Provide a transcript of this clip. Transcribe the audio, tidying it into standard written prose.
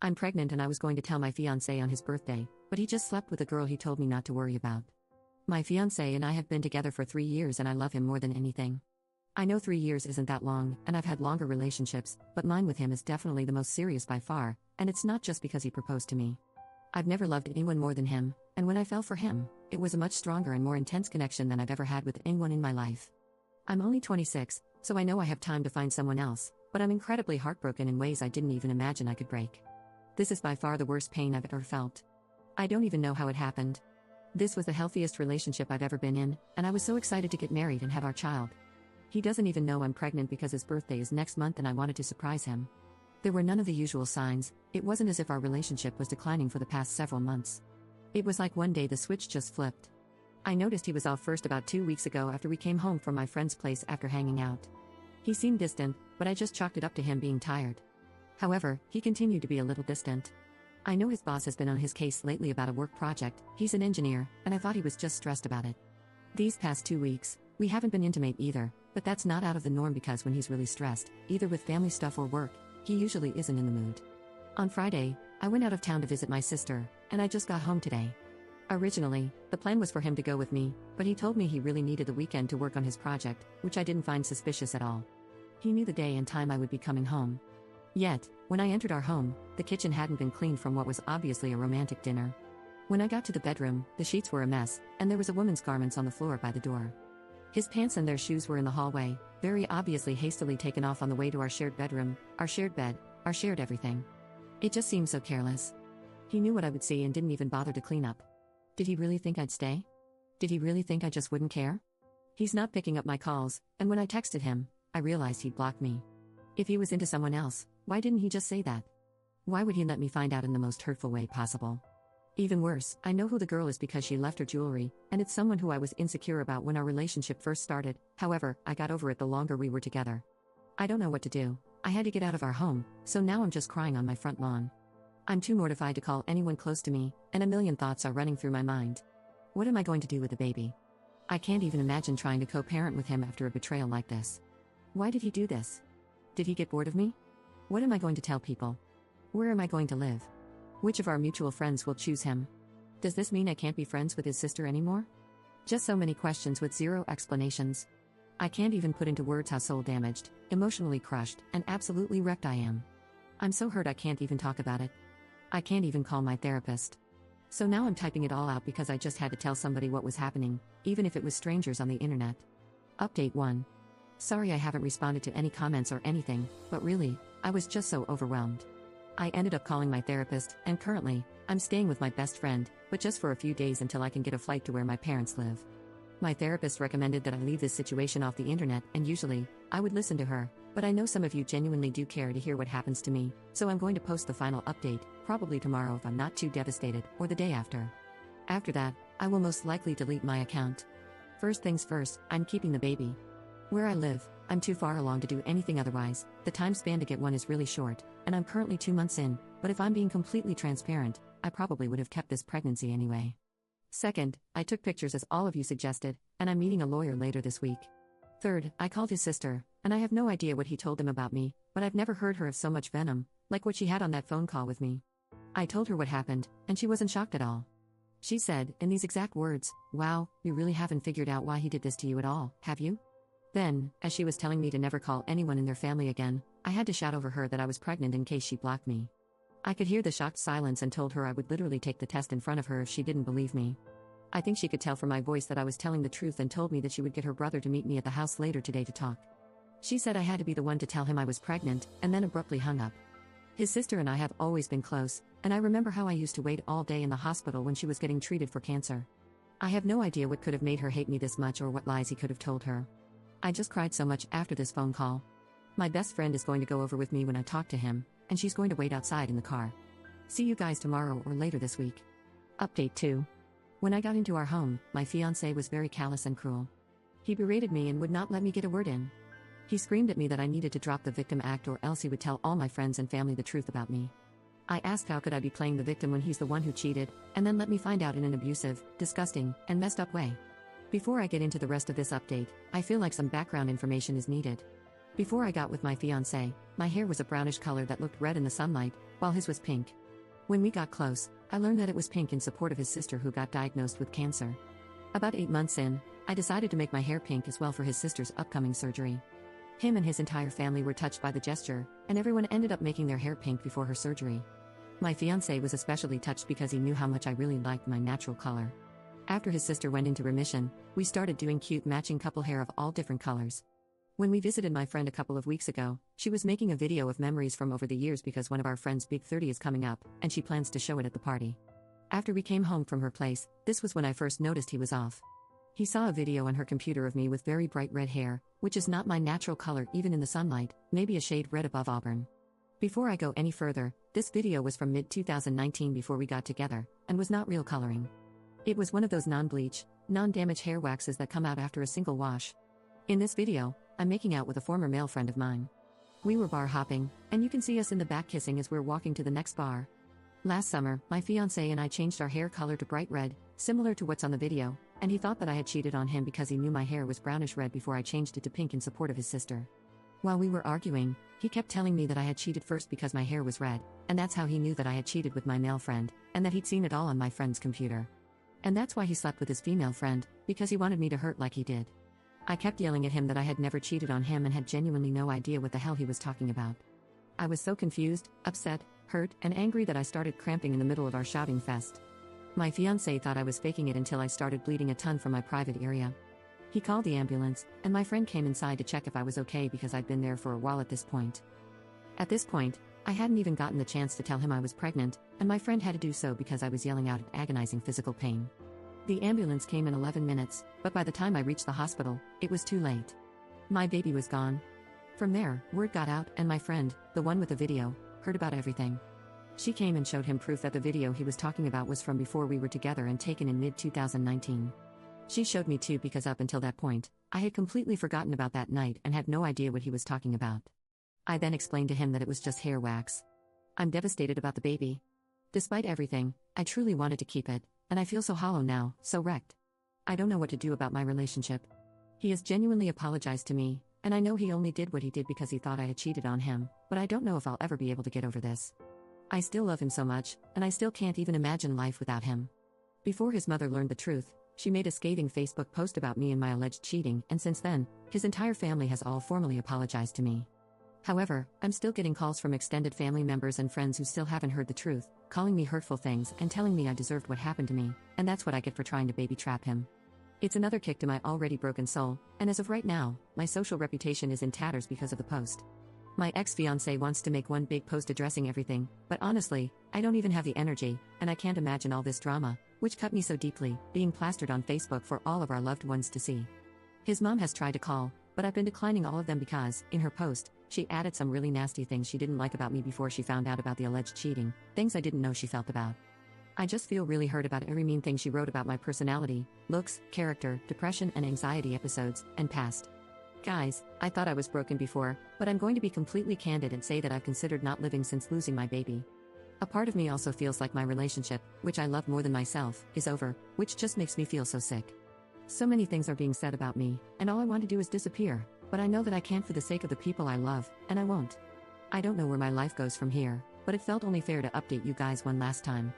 I'm pregnant and I was going to tell my fiance on his birthday, but he just slept with a girl he told me not to worry about. My fiance and I have been together for 3 years and I love him more than anything. I know 3 years isn't that long, and I've had longer relationships, but mine with him is definitely the most serious by far, and it's not just because he proposed to me. I've never loved anyone more than him, and when I fell for him, it was a much stronger and more intense connection than I've ever had with anyone in my life. I'm only 26, so I know I have time to find someone else, but I'm incredibly heartbroken in ways I didn't even imagine I could break. This is by far the worst pain I've ever felt. I don't even know how it happened. This was the healthiest relationship I've ever been in, and I was so excited to get married and have our child. He doesn't even know I'm pregnant because his birthday is next month and I wanted to surprise him. There were none of the usual signs. It wasn't as if our relationship was declining for the past several months. It was like one day the switch just flipped. I noticed he was off first about 2 weeks ago after we came home from my friend's place after hanging out. He seemed distant, but I just chalked it up to him being tired. However, he continued to be a little distant. I know his boss has been on his case lately about a work project. He's an engineer, and I thought he was just stressed about it. These past 2 weeks, we haven't been intimate either, but that's not out of the norm because when he's really stressed, either with family stuff or work, he usually isn't in the mood. On Friday, I went out of town to visit my sister, and I just got home today. Originally, the plan was for him to go with me, but he told me he really needed the weekend to work on his project, which I didn't find suspicious at all. He knew the day and time I would be coming home. Yet, when I entered our home, the kitchen hadn't been cleaned from what was obviously a romantic dinner. When I got to the bedroom, the sheets were a mess, and there was a woman's garments on the floor by the door. His pants and their shoes were in the hallway, very obviously hastily taken off on the way to our shared bedroom, our shared bed, our shared everything. It just seemed so careless. He knew what I would see and didn't even bother to clean up. Did he really think I'd stay? Did he really think I just wouldn't care? He's not picking up my calls, and when I texted him, I realized he'd blocked me. If he was into someone else, why didn't he just say that? Why would he let me find out in the most hurtful way possible? Even worse, I know who the girl is because she left her jewelry, and it's someone who I was insecure about when our relationship first started. However, I got over it the longer we were together. I don't know what to do. I had to get out of our home, so now I'm just crying on my front lawn. I'm too mortified to call anyone close to me, and a million thoughts are running through my mind. What am I going to do with the baby? I can't even imagine trying to co-parent with him after a betrayal like this. Why did he do this? Did he get bored of me? What am I going to tell people? Where am I going to live? Which of our mutual friends will choose him? Does this mean I can't be friends with his sister anymore? Just so many questions with zero explanations. I can't even put into words how soul-damaged, emotionally crushed, and absolutely wrecked I am. I'm so hurt I can't even talk about it. I can't even call my therapist. So now I'm typing it all out because I just had to tell somebody what was happening, even if it was strangers on the internet. Update 1. Sorry I haven't responded to any comments or anything, but really, I was just so overwhelmed. I ended up calling my therapist, and currently, I'm staying with my best friend, but just for a few days until I can get a flight to where my parents live. My therapist recommended that I leave this situation off the internet, and usually, I would listen to her, but I know some of you genuinely do care to hear what happens to me, so I'm going to post the final update, probably tomorrow if I'm not too devastated, or the day after. After that, I will most likely delete my account. First things first, I'm keeping the baby. Where I live, I'm too far along to do anything otherwise. The time span to get one is really short, and I'm currently 2 months in, but if I'm being completely transparent, I probably would have kept this pregnancy anyway. Second, I took pictures as all of you suggested, and I'm meeting a lawyer later this week. Third, I called his sister, and I have no idea what he told them about me, but I've never heard her have so much venom, like what she had on that phone call with me. I told her what happened, and she wasn't shocked at all. She said, in these exact words, "Wow, you really haven't figured out why he did this to you at all, have you?" Then, as she was telling me to never call anyone in their family again, I had to shout over her that I was pregnant in case she blocked me. I could hear the shocked silence and told her I would literally take the test in front of her if she didn't believe me. I think she could tell from my voice that I was telling the truth and told me that she would get her brother to meet me at the house later today to talk. She said I had to be the one to tell him I was pregnant, and then abruptly hung up. His sister and I have always been close, and I remember how I used to wait all day in the hospital when she was getting treated for cancer. I have no idea what could have made her hate me this much or what lies he could have told her. I just cried so much after this phone call. My best friend is going to go over with me when I talk to him, and she's going to wait outside in the car. See you guys tomorrow or later this week. Update 2. When I got into our home, my fiance was very callous and cruel. He berated me and would not let me get a word in. He screamed at me that I needed to drop the victim act or else he would tell all my friends and family the truth about me. I asked how could I be playing the victim when he's the one who cheated, and then let me find out in an abusive, disgusting, and messed up way. Before I get into the rest of this update, I feel like some background information is needed. Before I got with my fiance, my hair was a brownish color that looked red in the sunlight, while his was pink. When we got close, I learned that it was pink in support of his sister who got diagnosed with cancer. About 8 months in, I decided to make my hair pink as well for his sister's upcoming surgery. Him and his entire family were touched by the gesture, and everyone ended up making their hair pink before her surgery. My fiancé was especially touched because he knew how much I really liked my natural color. After his sister went into remission, we started doing cute matching couple hair of all different colors. When we visited my friend a couple of weeks ago, she was making a video of memories from over the years because one of our friends' big 30 is coming up, and she plans to show it at the party. After we came home from her place, this was when I first noticed he was off. He saw a video on her computer of me with very bright red hair, which is not my natural color even in the sunlight, maybe a shade red above auburn. Before I go any further, this video was from mid-2019 before we got together, and was not real coloring. It was one of those non-bleach, non-damage hair waxes that come out after a single wash. In this video, I'm making out with a former male friend of mine. We were bar hopping, and you can see us in the back kissing as we're walking to the next bar. Last summer, my fiancé and I changed our hair color to bright red, similar to what's on the video, and he thought that I had cheated on him because he knew my hair was brownish red before I changed it to pink in support of his sister. While we were arguing, he kept telling me that I had cheated first because my hair was red, and that's how he knew that I had cheated with my male friend, and that he'd seen it all on my friend's computer. And that's why he slept with his female friend, because he wanted me to hurt like he did. I kept yelling at him that I had never cheated on him and had genuinely no idea what the hell he was talking about. I was so confused, upset, hurt, and angry that I started cramping in the middle of our shouting fest. My fiancé thought I was faking it until I started bleeding a ton from my private area. He called the ambulance, and my friend came inside to check if I was okay because I'd been there for a while at this point. At this point, I hadn't even gotten the chance to tell him I was pregnant, and my friend had to do so because I was yelling out in agonizing physical pain. The ambulance came in 11 minutes, but by the time I reached the hospital, it was too late. My baby was gone. From there, word got out, and my friend, the one with the video, heard about everything. She came and showed him proof that the video he was talking about was from before we were together and taken in mid-2019. She showed me too because up until that point, I had completely forgotten about that night and had no idea what he was talking about. I then explained to him that it was just hair wax. I'm devastated about the baby. Despite everything, I truly wanted to keep it, and I feel so hollow now, so wrecked. I don't know what to do about my relationship. He has genuinely apologized to me, and I know he only did what he did because he thought I had cheated on him, but I don't know if I'll ever be able to get over this. I still love him so much, and I still can't even imagine life without him. Before his mother learned the truth, she made a scathing Facebook post about me and my alleged cheating, and since then, his entire family has all formally apologized to me. However, I'm still getting calls from extended family members and friends who still haven't heard the truth, calling me hurtful things and telling me I deserved what happened to me, and that's what I get for trying to baby trap him. It's another kick to my already broken soul, and as of right now, my social reputation is in tatters because of the post. My ex-fiancé wants to make one big post addressing everything, but honestly, I don't even have the energy, and I can't imagine all this drama, which cut me so deeply, being plastered on Facebook for all of our loved ones to see. His mom has tried to call, but I've been declining all of them because, in her post, she added some really nasty things she didn't like about me before she found out about the alleged cheating, things I didn't know she felt about. I just feel really hurt about every mean thing she wrote about my personality, looks, character, depression and anxiety episodes, and past. Guys, I thought I was broken before, but I'm going to be completely candid and say that I've considered not living since losing my baby. A part of me also feels like my relationship, which I love more than myself, is over, which just makes me feel so sick. So many things are being said about me, and all I want to do is disappear, but I know that I can't for the sake of the people I love, and I won't. I don't know where my life goes from here, but it felt only fair to update you guys one last time.